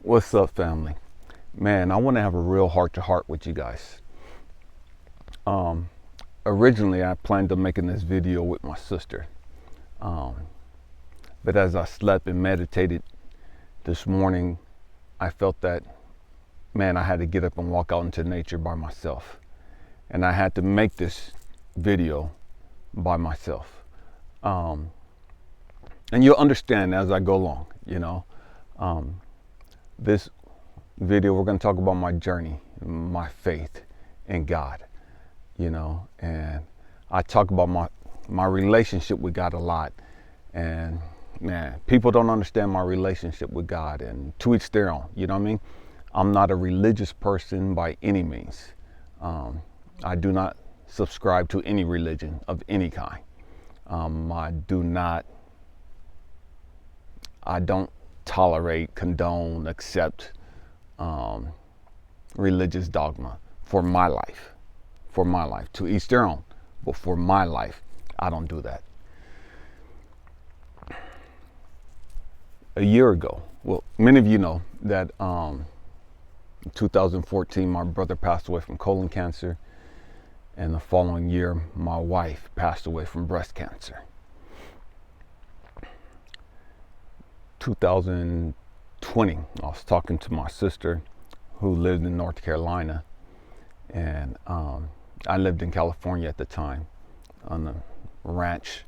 What's up, family? Man, I want to have a real heart-to-heart with you guys. Um, Originally, I planned on making this video with my sister. Um, but as I slept and meditated this morning, I felt that, man, I had to get up and walk out into nature by myself. And I had to make this video by myself. Um, and you'll understand as I go along, This video, we're going to talk about my journey, my faith in God, and I talk about my relationship with God a lot. And man, people don't understand my relationship with God, and to each their own, you know what I mean? I'm not a religious person by any means. I do not subscribe to any religion of any kind. I don't tolerate, condone, accept religious dogma for my life. For my life, to each their own, but for my life, I don't do that. A year ago, well, many of you know that in 2014, my brother passed away from colon cancer, and the following year, my wife passed away from breast cancer. 2020, I was talking to my sister who lived in North Carolina, and I lived in California at the time on a ranch,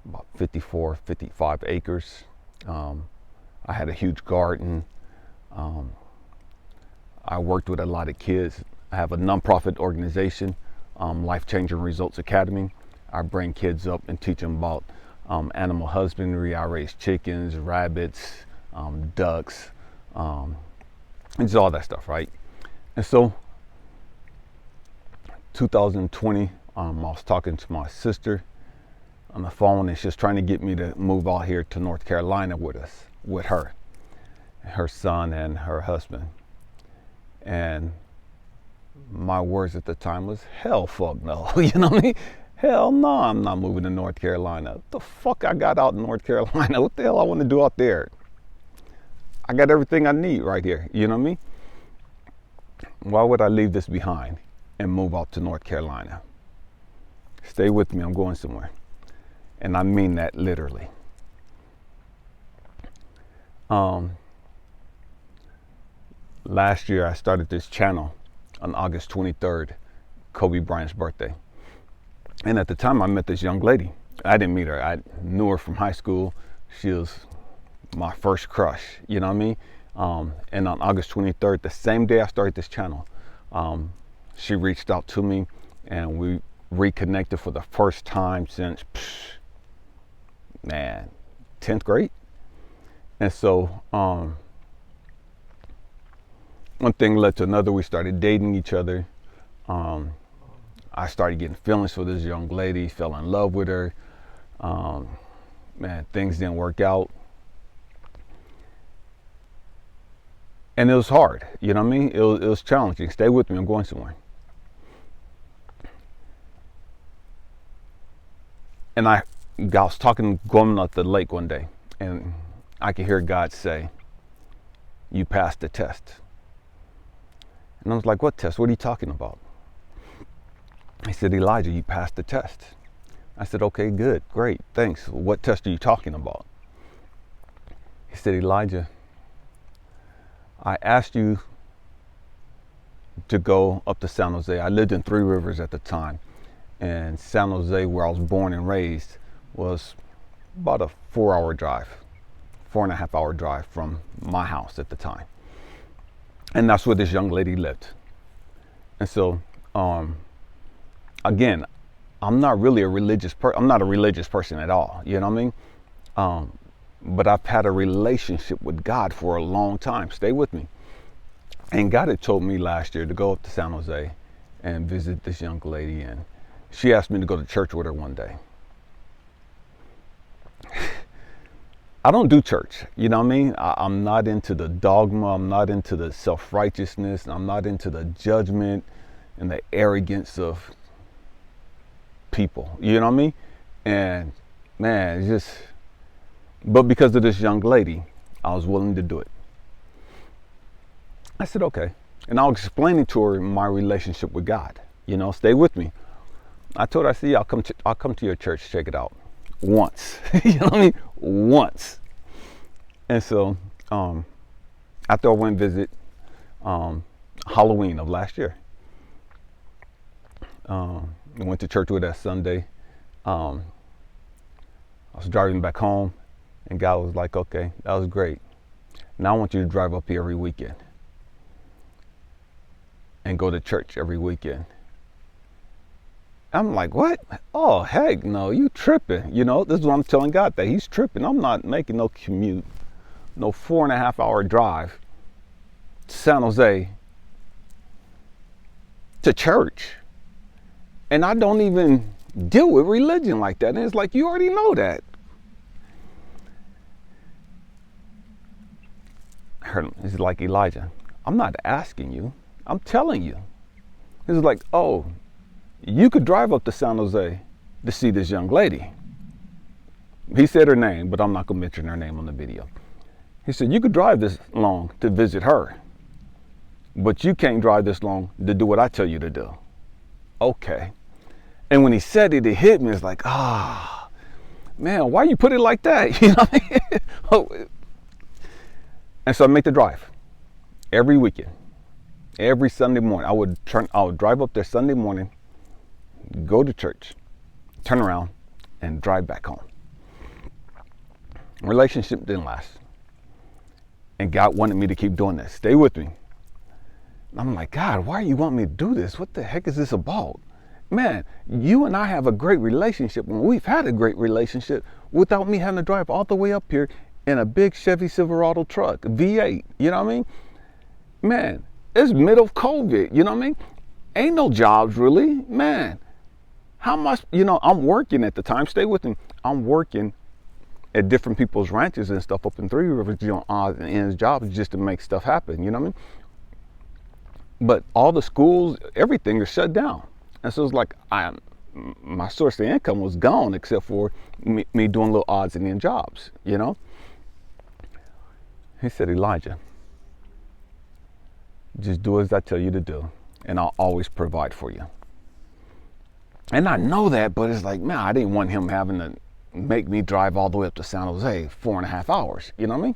about 55 acres. I had a huge garden. I worked with a lot of kids. I have a nonprofit organization, Life Changing Results Academy. I bring kids up and teach them about animal husbandry. I raise chickens, rabbits, ducks, and just all that stuff, right? And so 2020, I was talking to my sister on the phone, and she's trying to get me to move out here to North Carolina with her son and her husband. And my words at the time was, hell fuck no. You know what I mean? Hell no, I'm not moving to North Carolina. What the fuck I got out in North Carolina? What the hell I want to do out there? I got everything I need right here. You know what I mean? Why would I leave this behind and move out to North Carolina? Stay with me, I'm going somewhere. And I mean that literally. Last year I started this channel on August 23rd, Kobe Bryant's birthday. And at the time I met this young lady. I didn't meet her, I knew her from high school. She was my first crush, you know what I mean? And on August 23rd, the same day I started this channel, she reached out to me and we reconnected for the first time since, 10th grade. And so one thing led to another. We started dating each other. I started getting feelings for this young lady, fell in love with her. Things didn't work out. And it was hard, you know what I mean? It was challenging. Stay with me, I'm going somewhere. And I was going up the lake one day, and I could hear God say, you passed the test. And I was like, what test? What are you talking about? He said, Elijah, you passed the test. I said, okay, good, great, thanks. What test are you talking about? He said, Elijah, I asked you to go up to San Jose. I lived in Three Rivers at the time. And San Jose, where I was born and raised, was about a 4-hour drive, 4.5-hour drive from my house at the time. And that's where this young lady lived. And so, again, I'm not really a religious person. I'm not a religious person at all. You know what I mean? But I've had a relationship with God for a long time. Stay with me. And God had told me last year to go up to San Jose and visit this young lady. And she asked me to go to church with her one day. I don't do church, you know what I mean? I'm not into the dogma, I'm not into the self-righteousness, I'm not into the judgment and the arrogance of people, you know what I mean? And man, it's just, but because of this young lady, I was willing to do it. I said, okay. And I was explaining to her my relationship with God. Stay with me. I told her, I said, yeah, I'll come to your church, check it out. Once. You know what I mean? Once. And so, after I went and visit, Halloween of last year, I went to church with that Sunday. I was driving back home, and God was like, okay, that was great. Now I want you to drive up here every weekend and go to church every weekend. I'm like, what? Oh, heck no, you tripping. This is what I'm telling God, that he's tripping. I'm not making no commute, no 4.5-hour drive to San Jose to church. And I don't even deal with religion like that. And it's like, you already know that. I heard him. He's like, Elijah, I'm not asking you. I'm telling you. He's like, oh, you could drive up to San Jose to see this young lady. He said her name, but I'm not going to mention her name on the video. He said, you could drive this long to visit her, but you can't drive this long to do what I tell you to do. Okay. And when he said it, it hit me. It's like, man, why you put it like that? You know what I mean? And so I make the drive every weekend, every Sunday morning. I would drive up there Sunday morning, go to church, turn around, and drive back home. Relationship didn't last. And God wanted me to keep doing this. Stay with me. I'm like, God, why do you want me to do this? What the heck is this about? Man, you and I have a great relationship. When we've had a great relationship without me having to drive all the way up here in a big Chevy Silverado truck, V8, you know what I mean? Man, it's middle of COVID, you know what I mean? Ain't no jobs really, man. How much, I'm working at the time, stay with me. I'm working at different people's ranches and stuff up in Three Rivers, odds and ends jobs just to make stuff happen, you know what I mean? But all the schools, everything is shut down. And so it's like, my source of income was gone except for me doing little odds and ends jobs, He said, Elijah, just do as I tell you to do, and I'll always provide for you. And I know that, but it's like, man, I didn't want him having to make me drive all the way up to San Jose 4.5 hours, you know what I mean?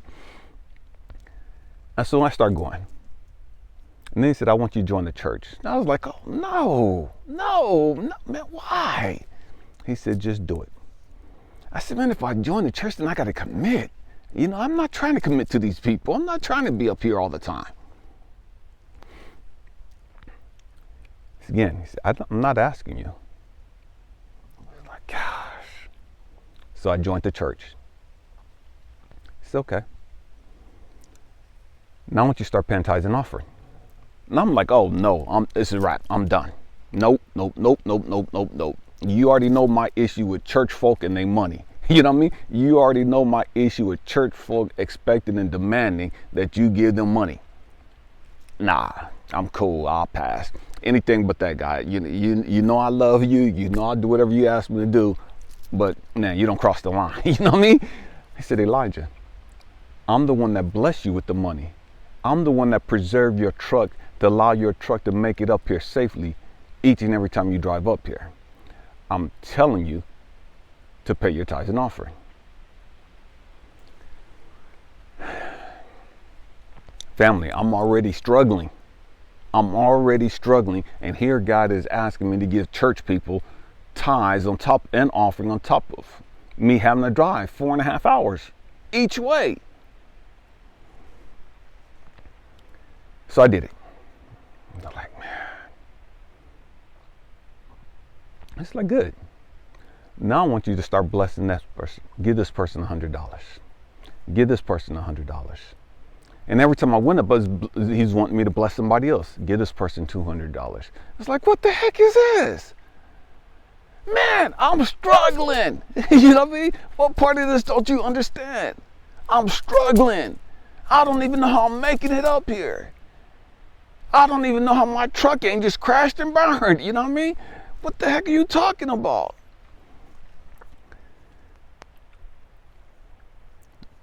And so I started going. And then he said, I want you to join the church. And I was like, oh, no, man, why? He said, just do it. I said, man, if I join the church, then I got to commit. I'm not trying to commit to these people. I'm not trying to be up here all the time. Again, he said, I'm not asking you. I was like, gosh. So I joined the church. He said, okay. Now I want you to start paying tithes and offering. And I'm like, oh, no, this is right. I'm done. Nope. You already know my issue with church folk and their money. You know what I mean? You already know my issue with church folk expecting and demanding that you give them money. Nah, I'm cool. I'll pass. Anything but that guy. You know I love you. You know I'll do whatever you ask me to do. But, man, you don't cross the line. You know what I mean? He said, Elijah, I'm the one that blessed you with the money. I'm the one that preserved your truck to allow your truck to make it up here safely each and every time you drive up here. I'm telling you to pay your tithes and offering. Family, I'm already struggling. And here God is asking me to give church people tithes on top and offering on top of me having to drive 4.5 hours each way. So I did it. I'm like, man, it's like good. Now I want you to start blessing that person. Give this person $100. Give this person $100. And every time I went up, he's wanting me to bless somebody else. Give this person $200. It's like, what the heck is this? Man, I'm struggling. You know what I mean? What part of this don't you understand? I'm struggling. I don't even know how I'm making it up here. I don't even know how my truck ain't just crashed and burned. You know what I mean? What the heck are you talking about?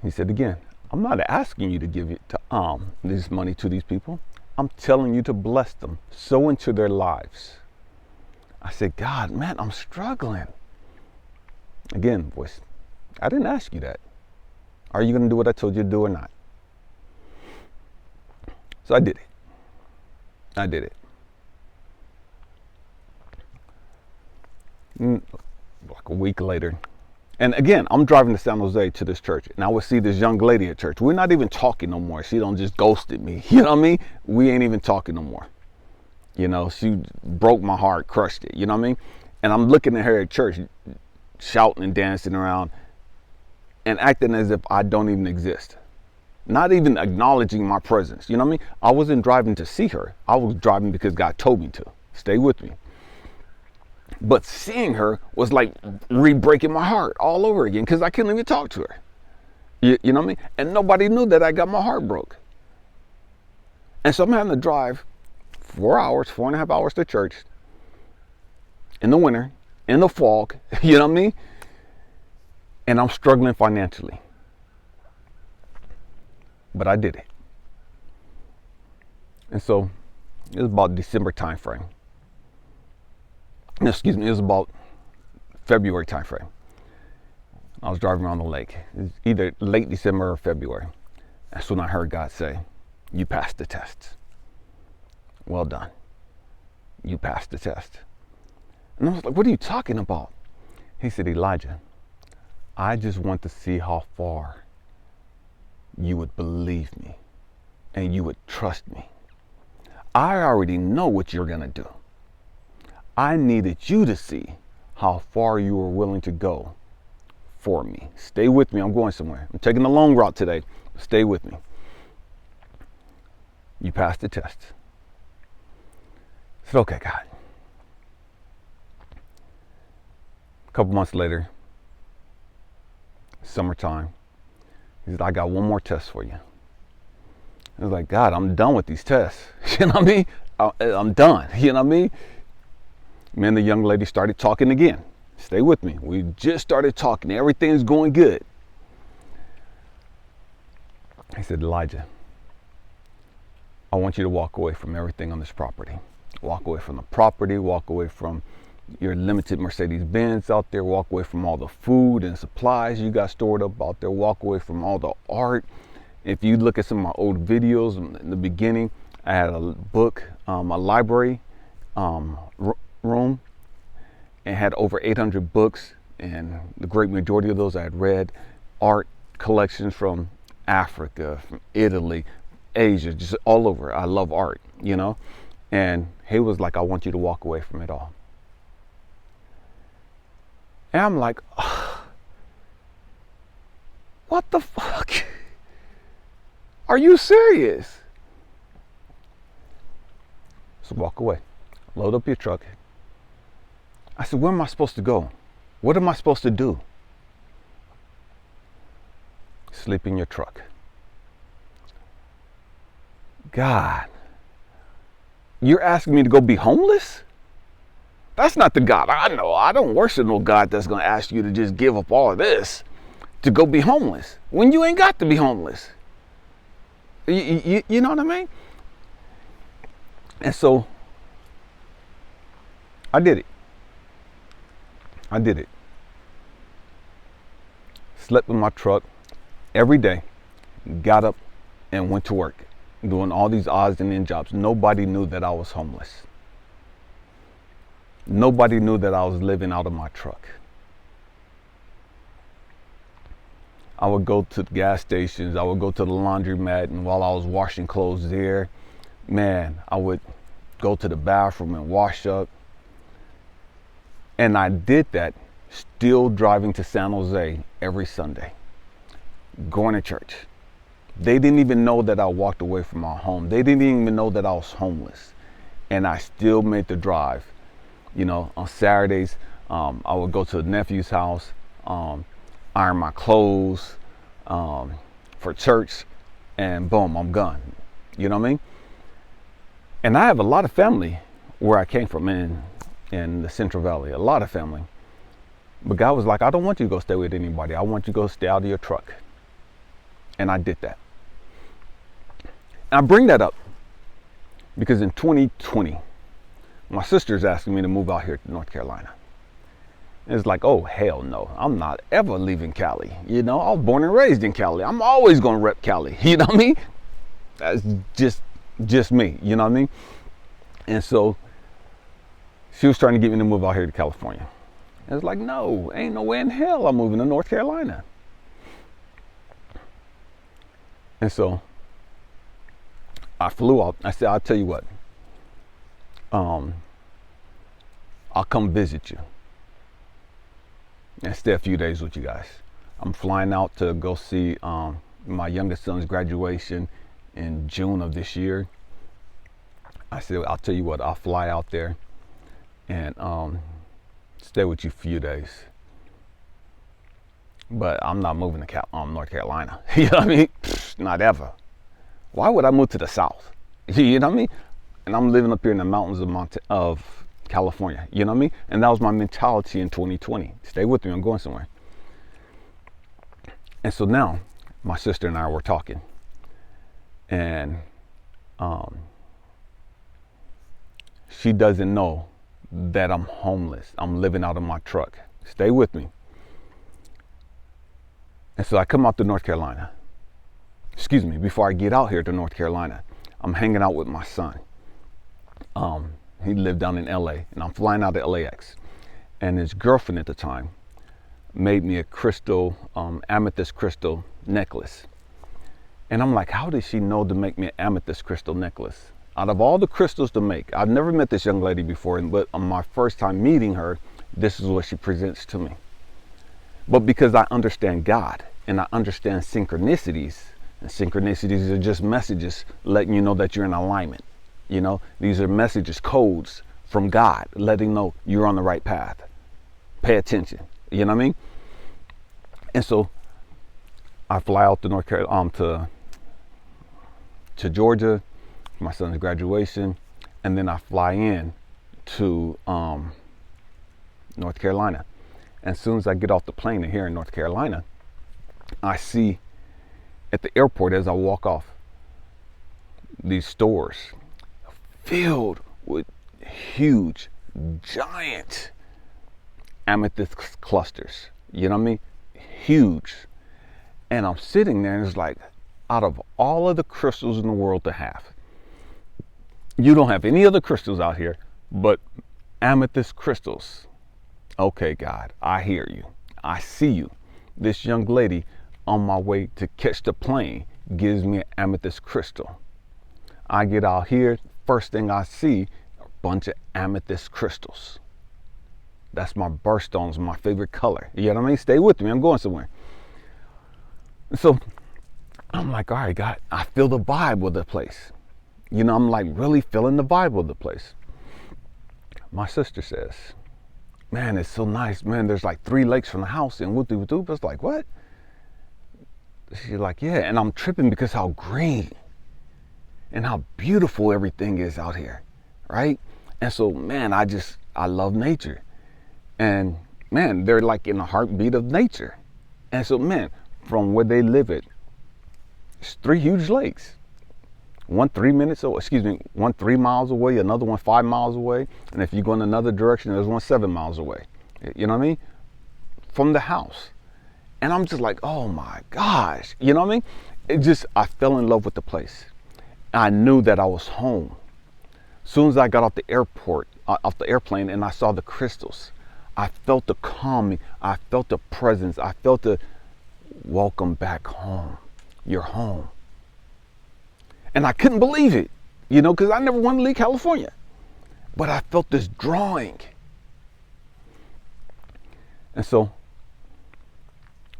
He said again, I'm not asking you to give it to this money to these people. I'm telling you to bless them, sow into their lives. I said, God, man, I'm struggling. Again, voice, I didn't ask you that. Are you going to do what I told you to do or not? So I did it. I did it. Like a week later. And again, I'm driving to San Jose to this church, and I would see this young lady at church. We're not even talking no more. She don't just ghosted me. You know what I mean? We ain't even talking no more. You know, she broke my heart, crushed it. You know what I mean? And I'm looking at her at church, shouting and dancing around and acting as if I don't even exist. Not even acknowledging my presence. You know what I mean? I wasn't driving to see her. I was driving because God told me to. Stay with me. But seeing her was like re-breaking my heart all over again because I couldn't even talk to her. You know what I mean? And nobody knew that I got my heart broke. And so I'm having to drive 4.5 hours to church in the winter, in the fog, you know what I mean? And I'm struggling financially. But I did it. And so it was about December time frame. Excuse me, it was about February time frame. I was driving around the lake. It was either late December or February. That's when I heard God say, you passed the test. Well done. You passed the test. And I was like, what are you talking about? He said, Elijah, I just want to see how far you would believe me and you would trust me. I already know what you're going to do. I needed you to see how far you were willing to go for me. Stay with me. I'm going somewhere. I'm taking the long route today. Stay with me. You passed the test. I said, okay, God. A couple months later, summertime, he said, I got one more test for you. I was like, God, I'm done with these tests. You know what I mean? I'm done. You know what I mean? Me and the young lady started talking again. Stay with me. We just started talking. Everything's going good. He said, Elijah, I want you to walk away from everything on this property. Walk away from the property. Walk away from your limited Mercedes-Benz out there. Walk away from all the food and supplies you got stored up out there. Walk away from all the art. If you look at some of my old videos in the beginning, I had a book, a library room, and had over 800 books, and the great majority of those I had read. Art collections from Africa, from Italy, Asia, just all over. I love art, you know. And he was like, I want you to walk away from it all. And I'm like, oh, what the fuck? Are you serious? So walk away. Load up your truck. I said, where am I supposed to go? What am I supposed to do? Sleep in your truck. God, you're asking me to go be homeless? That's not the God I know. I don't worship no God that's going to ask you to just give up all of this to go be homeless when you ain't got to be homeless. You know what I mean? And so I did it. I did it. Slept in my truck every day, got up and went to work, doing all these odds and ends jobs. Nobody knew that I was homeless. Nobody knew that I was living out of my truck. I would go to the gas stations. I would go to the laundromat, and while I was washing clothes there, man, I would go to the bathroom and wash up. And I did that still driving to San Jose every Sunday, going to church. They didn't even know that I walked away from my home. They didn't even know that I was homeless. And I still made the drive. You know, on Saturdays, I would go to the nephew's house, iron my clothes for church, and boom, I'm gone. You know what I mean? And I have a lot of family where I came from in the Central Valley, a lot of family. But God was like, I don't want you to go stay with anybody. I want you to go stay out of your truck. And I did that. And I bring that up because in 2020, my sister's asking me to move out here to North Carolina. And it's like, oh, hell no. I'm not ever leaving Cali. You know, I was born and raised in Cali. I'm always going to rep Cali. You know what I mean? That's just me. You know what I mean? And so she was trying to get me to move out here to California. And it's like, no, ain't no way in hell I'm moving to North Carolina. And so I flew out. I said, I'll tell you what. I'll come visit you and stay a few days with you guys. I'm flying out to go see my youngest son's graduation in June of this year. I said, I'll tell you what, I'll fly out there and stay with you a few days. But I'm not moving to North Carolina. You know what I mean? Not ever. Why would I move to the South? You know what I mean? And I'm living up here in the mountains of California. You know what I mean? And that was my mentality in 2020. Stay with me, I'm going somewhere. And so now, my sister and I were talking. And she doesn't know that I'm homeless. I'm living out of my truck. Stay with me. And so I come out to North Carolina. Excuse me, before I get out here to North Carolina, I'm hanging out with my son. He lived down in LA, and I'm flying out to LAX. And his girlfriend at the time made me a crystal, amethyst crystal necklace. And I'm like, how did she know to make me an amethyst crystal necklace? Out of all the crystals to make, I've never met this young lady before, but on my first time meeting her, this is what she presents to me. But because I understand God and I understand synchronicities, and synchronicities are just messages letting you know that you're in alignment. You know, these are messages, codes from God, letting you know you're on the right path. Pay attention. You know what I mean? And so I fly out to North Carolina, to Georgia, for my son's graduation, and then I fly in to North Carolina. And as soon as I get off the plane here in North Carolina, I see at the airport as I walk off these stores filled with huge, giant amethyst clusters. You know what I mean? Huge. And I'm sitting there and it's like, out of all of the crystals in the world to have, you don't have any other crystals out here but amethyst crystals. Okay, God, I hear you. I see you. This young lady on my way to catch the plane gives me an amethyst crystal. I get out here, first thing I see, a bunch of amethyst crystals. That's my birthstones, my favorite color. You know what I mean? Stay with me, I'm going somewhere. So I'm like, all right, God, I feel the vibe of the place. You know, I'm like really feeling the vibe of the place. My sister says, man, it's so nice, man. There's like 3 lakes from the house in whoop-de-whoop. It's like, what? She's like, yeah. And I'm tripping because how green and how beautiful everything is out here, right? And so, man, I love nature. And, man, they're like in the heartbeat of nature. And so, man, from where they live at, it's 3 huge lakes. One 3 miles away, another one 5 miles away. And if you go in another direction, there's one 7 miles away. You know what I mean? From the house. And I'm just like, oh my gosh. You know what I mean? I fell in love with the place. I knew that I was home. As soon as I got off the airplane and I saw the crystals, I felt the calming. I felt the presence. I felt the welcome back home. You're home. And I couldn't believe it, you know, because I never wanted to leave California. But I felt this drawing. And so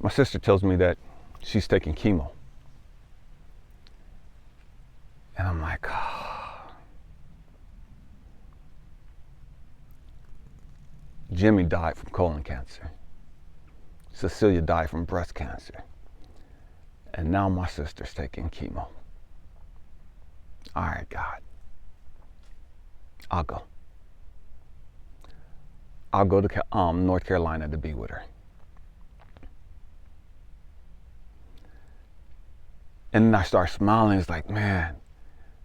my sister tells me that she's taking chemo. And I'm like, oh. Jimmy died from colon cancer. Cecilia died from breast cancer. And now my sister's taking chemo. All right, God. I'll go. I'll go to North Carolina to be with her. And then I start smiling. It's like, man,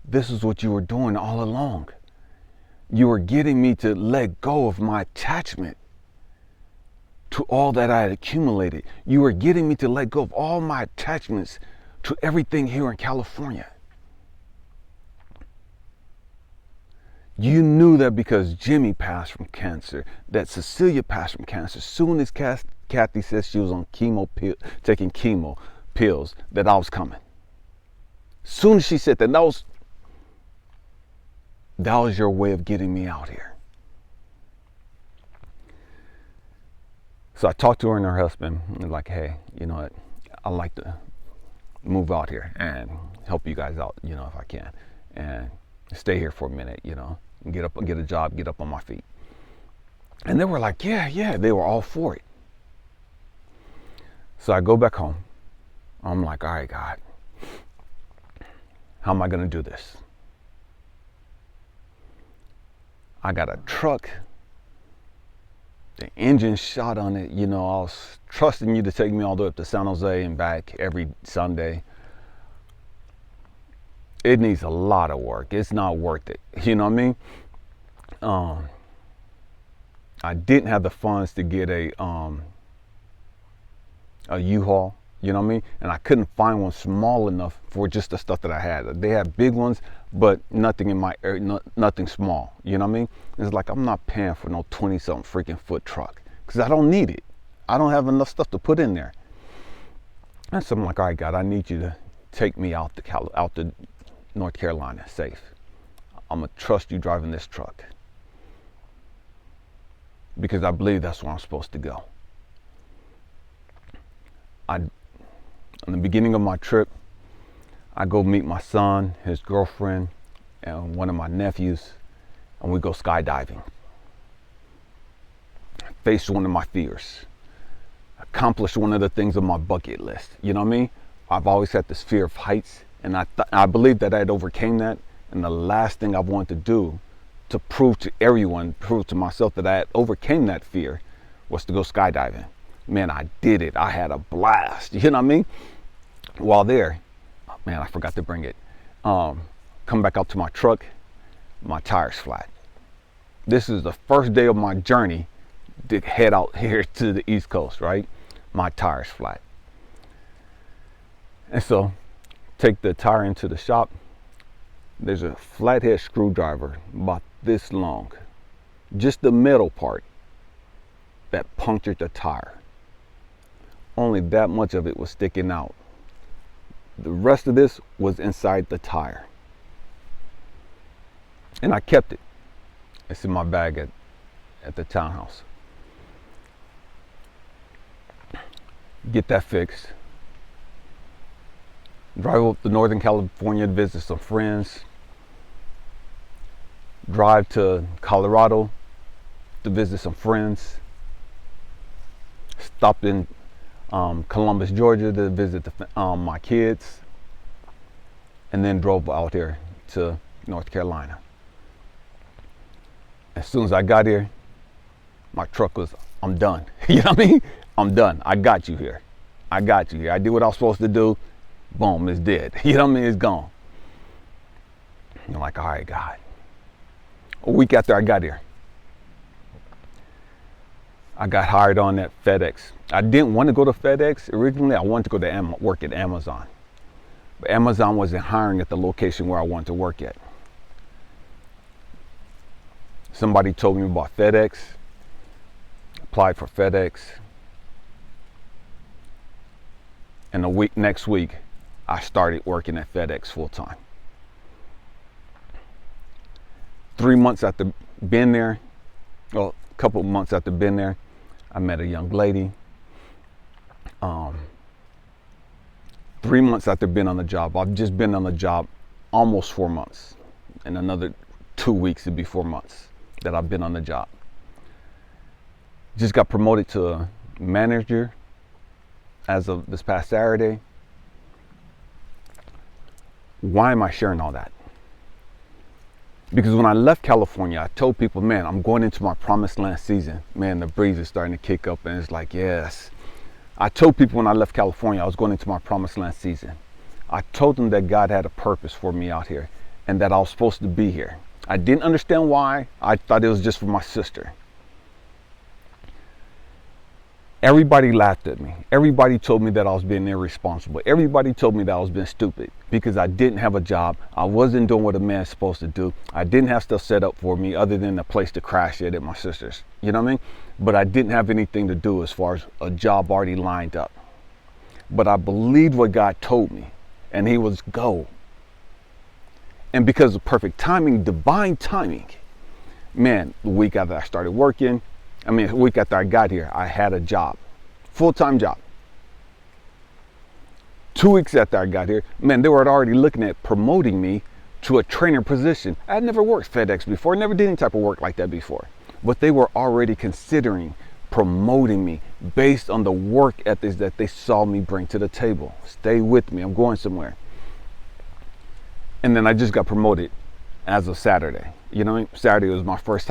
this is what you were doing all along. You were getting me to let go of my attachment to all that I had accumulated. You were getting me to let go of all my attachments to everything here in California. You knew that because Jimmy passed from cancer, that Cecilia passed from cancer. Soon as Kathy said she was on taking chemo pills, that I was coming. Soon as she said that, that was your way of getting me out here. So I talked to her and her husband, and like, hey, you know what? I'd like to move out here and help you guys out, you know, if I can, and stay here for a minute, you know, and get a job, get up on my feet. And they were like, yeah, they were all for it. So I go back home. I'm like, all right, God, how am I going to do this? I got a truck, the engine shot on it. You know, I was trusting you to take me all the way up to San Jose and back every Sunday. It needs a lot of work. It's not worth it. You know what I mean? I didn't have the funds to get a U-Haul. You know what I mean? And I couldn't find one small enough for just the stuff that I had. They had big ones, but nothing in my area, nothing small. You know what I mean? It's like, I'm not paying for no 20-something freaking foot truck because I don't need it. I don't have enough stuff to put in there. And so I'm like, all right, God, I need you to take me out to North Carolina safe. I'm going to trust you driving this truck because I believe that's where I'm supposed to go. In the beginning of my trip, I go meet my son, his girlfriend, and one of my nephews, and we go skydiving. Faced one of my fears. Accomplished one of the things on my bucket list. You know what I mean? I've always had this fear of heights, and I believe that I had overcame that. And the last thing I wanted to do to prove to everyone, prove to myself that I had overcame that fear was to go skydiving. Man, I did it. I had a blast. You know what I mean? While there, man, I forgot to bring it. Come back out to my truck, my tire's flat. This is the first day of my journey to head out here to the East Coast, right? My tire's flat. And so, take the tire into the shop. There's a flathead screwdriver about this long. Just the metal part that punctured the tire. Only that much of it was sticking out. The rest of this was inside the tire. And I kept it. It's in my bag at the townhouse. Get that fixed. Drive up to Northern California to visit some friends. Drive to Colorado to visit some friends. Stopped in Columbus, Georgia to visit my kids, and then drove out here to North Carolina. As soon as I got here, my truck was, I'm done. You know what I mean? I'm done. I got you here. I got you here. I did what I was supposed to do. Boom, it's dead. You know what I mean? It's gone. I'm like, all right, God. A week after I got here, I got hired on at FedEx. I didn't want to go to FedEx. Originally, I wanted to go to work at Amazon. But Amazon wasn't hiring at the location where I wanted to work at. Somebody told me about FedEx. Applied for FedEx. And next week, I started working at FedEx full time. 3 months after being there, well, a couple of months after being there, I met a young lady. 3 months after being on the job, I've just been on the job almost 4 months. In another 2 weeks, it'd be 4 months that I've been on the job. Just got promoted to a manager as of this past Saturday. Why am I sharing all that? Because when I left California, I told people, man, I'm going into my promised land season. Man, the breeze is starting to kick up, and it's like, yes. I told people when I left California, I was going into my promised land season. I told them that God had a purpose for me out here and that I was supposed to be here. I didn't understand why. I thought it was just for my sister. Everybody laughed at me. Everybody told me that I was being irresponsible. Everybody told me that I was being stupid because I didn't have a job. I wasn't doing what a man's supposed to do. I didn't have stuff set up for me other than a place to crash at my sister's. You know what I mean? But I didn't have anything to do as far as a job already lined up. But I believed what God told me, and he was go. And because of perfect timing, divine timing, man, the week after I started working, a week after I got here, I had a job, full-time job. 2 weeks after I got here, man, they were already looking at promoting me to a trainer position. I had never worked FedEx before, never did any type of work like that before. But they were already considering promoting me based on the work ethics that they saw me bring to the table. Stay with me, I'm going somewhere. And then I just got promoted as of Saturday. You know, Saturday was my first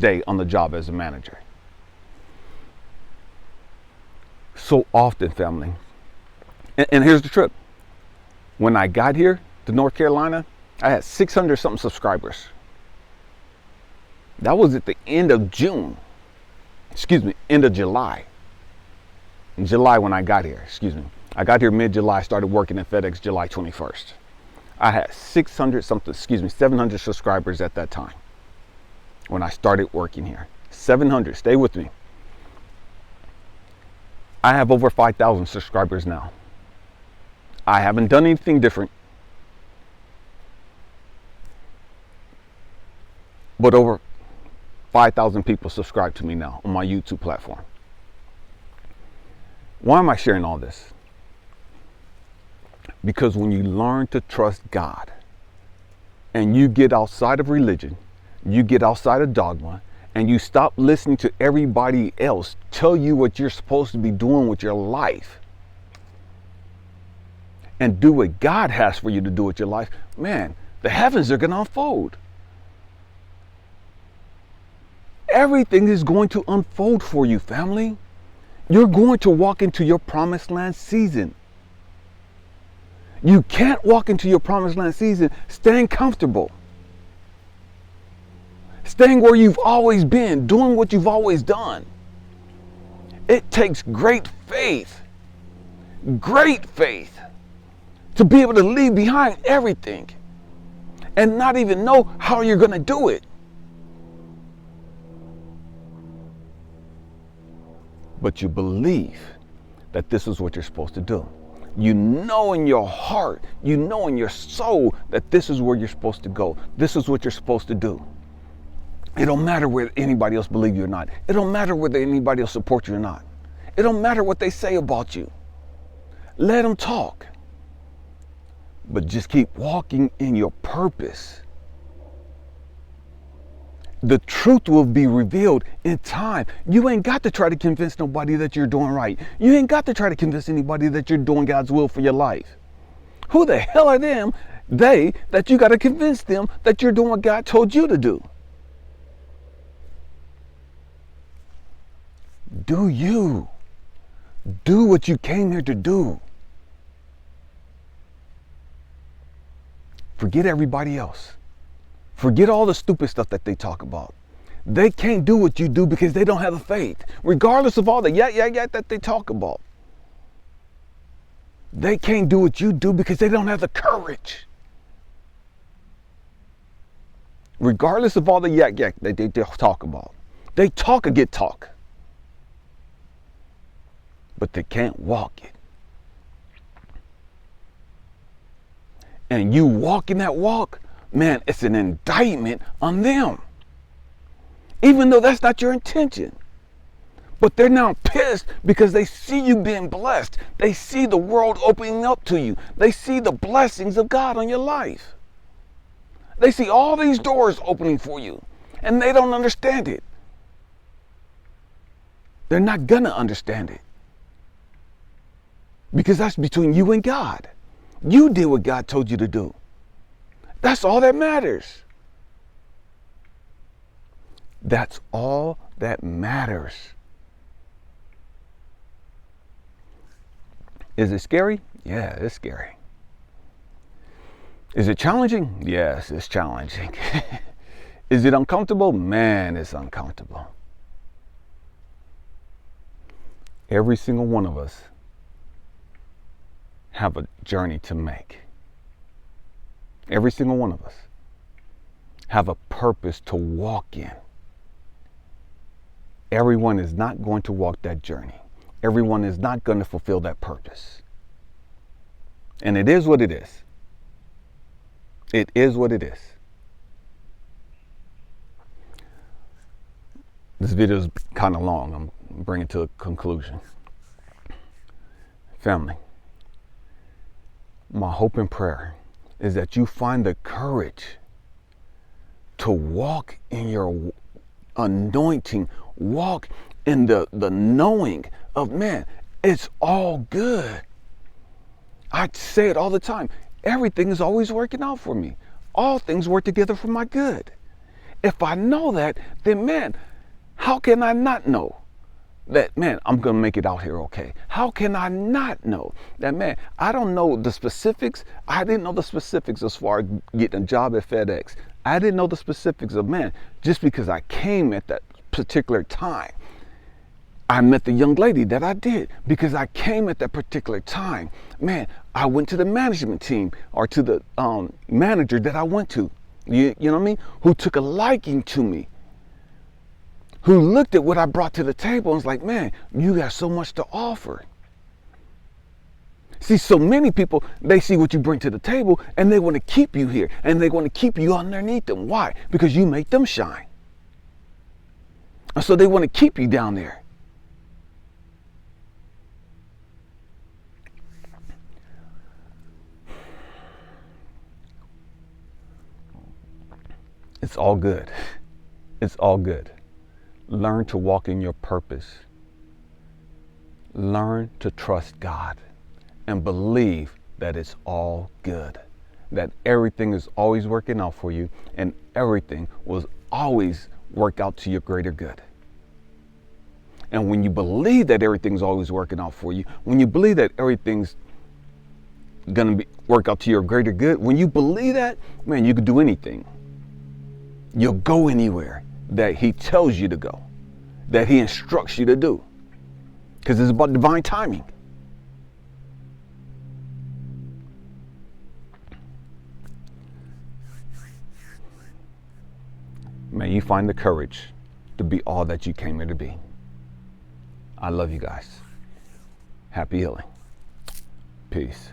day on the job as a manager. So often, family, and here's the trip. When I got here to North Carolina, I had 600 something subscribers. That was at the end of end of July. In July when I got here, I got here mid-July, started working at FedEx July 21st. I had 700 subscribers at that time when I started working here. 700, stay with me. I have over 5,000 subscribers now. I haven't done anything different. But over 5,000 people subscribe to me now on my YouTube platform. Why am I sharing all this? Because when you learn to trust God and you get outside of religion, you get outside of dogma, and you stop listening to everybody else tell you what you're supposed to be doing with your life and do what God has for you to do with your life, man, the heavens are going to unfold. Everything is going to unfold for you, family. You're going to walk into your promised land season. You can't walk into your promised land season staying comfortable, staying where you've always been, doing what you've always done. It takes great faith to be able to leave behind everything and not even know how you're going to do it. But you believe that this is what you're supposed to do. You know in your heart, you know in your soul that this is where you're supposed to go. This is what you're supposed to do. It don't matter whether anybody else believes you or not. It don't matter whether anybody else supports you or not. It don't matter what they say about you. Let them talk. But just keep walking in your purpose. The truth will be revealed in time. You ain't got to try to convince nobody that you're doing right. You ain't got to try to convince anybody that you're doing God's will for your life. Who the hell are they that you got to convince them that you're doing what God told you to do? Do you. Do what you came here to do. Forget everybody else. Forget all the stupid stuff that they talk about. They can't do what you do because they don't have the faith, regardless of all the yak that they talk about. They can't do what you do because they don't have the courage. Regardless of all the yak that they talk about. They talk a good talk, but they can't walk it. And you walking that walk, man, it's an indictment on them. Even though that's not your intention. But they're now pissed because they see you being blessed. They see the world opening up to you. They see the blessings of God on your life. They see all these doors opening for you. And they don't understand it. They're not gonna understand it. Because that's between you and God. You did what God told you to do. That's all that matters. That's all that matters. Is it scary? Yeah, it's scary. Is it challenging? Yes, it's challenging. Is it uncomfortable? Man, it's uncomfortable. Every single one of us have a journey to make. Every single one of us have a purpose to walk in. Everyone is not going to walk that journey. Everyone is not going to fulfill that purpose. And it is what it is. It is what it is. This video is kind of long. I'm bringing it to a conclusion. Family, my hope and prayer is that you find the courage to walk in your anointing, walk in the knowing of, man, it's all good. I say it all the time. Everything is always working out for me. All things work together for my good. If I know that, then man, how can I not know that, man, I'm going to make it out here okay? How can I not know that, man, I don't know the specifics. I didn't know the specifics as far as getting a job at FedEx. I didn't know the specifics of, man, just because I came at that particular time. I met the young lady that I did because I came at that particular time. Man, I went to the management team or to the manager that I went to, you know what I mean, who took a liking to me, who looked at what I brought to the table and was like, man, you got so much to offer. See, so many people, they see what you bring to the table and they want to keep you here and they want to keep you underneath them. Why? Because you make them shine. And so they want to keep you down there. It's all good. It's all good. Learn to walk in your purpose. Learn to trust God and believe that it's all good. That everything is always working out for you and everything will always work out to your greater good. And when you believe that everything's always working out for you, when you believe that everything's going to work out to your greater good, when you believe that, man, you can do anything. You'll go anywhere that he tells you to go, that he instructs you to do, because it's about divine timing. May you find the courage to be all that you came here to be. I love you guys. Happy healing. Peace.